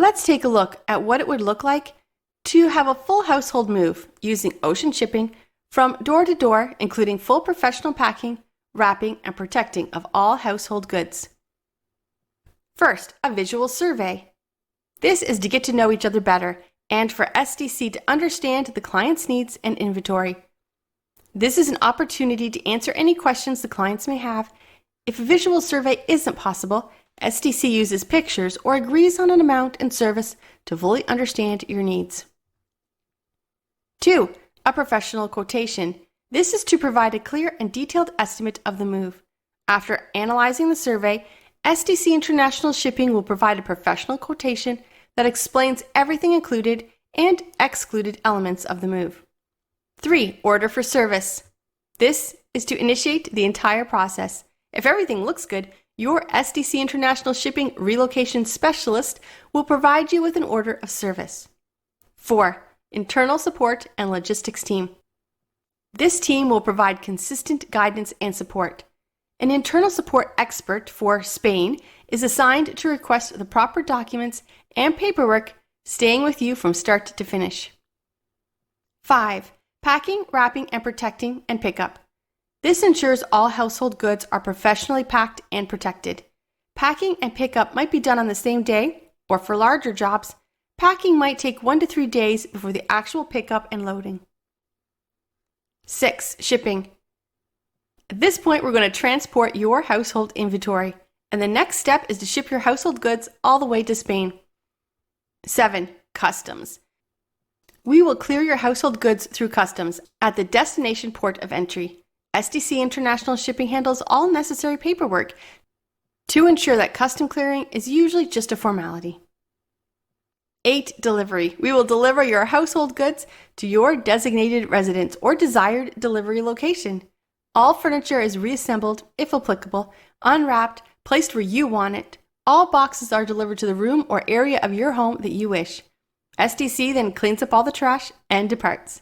Let's take a look at what it would look like to have a full household move using ocean shipping from door to door, including full professional packing, wrapping, and protecting of all household goods. First, a visual survey. This is to get to know each other better and for SDC to understand the client's needs and inventory. This is an opportunity to answer any questions the clients may have. If a visual survey isn't possible, SDC uses pictures or agrees on an amount and service to fully understand your needs. 2. A professional quotation. This is to provide a clear and detailed estimate of the move. After analyzing the survey, SDC International Shipping will provide a professional quotation that explains everything included and excluded elements of the move. 3. Order for service. This is to initiate the entire process. If everything looks good, your SDC International Shipping relocation specialist will provide you with an order of service. 4. Internal support and logistics team. This team will provide consistent guidance and support. An internal support expert for Spain is assigned to request the proper documents and paperwork, staying with you from start to finish. 5. Packing, wrapping, and protecting and pickup. This ensures all household goods are professionally packed and protected. Packing and pickup might be done on the same day, or for larger jobs, packing might take 1 to 3 days before the actual pickup and loading. 6. Shipping. At this point, we're going to transport your household inventory, and the next step is to ship your household goods all the way to Spain. 7. Customs. We will clear your household goods through customs at the destination port of entry. SDC International Shipping handles all necessary paperwork to ensure that custom clearing is usually just a formality. 8. Delivery. We will deliver your household goods to your designated residence or desired delivery location. All furniture is reassembled, if applicable, unwrapped, placed where you want it. All boxes are delivered to the room or area of your home that you wish. SDC then cleans up all the trash and departs.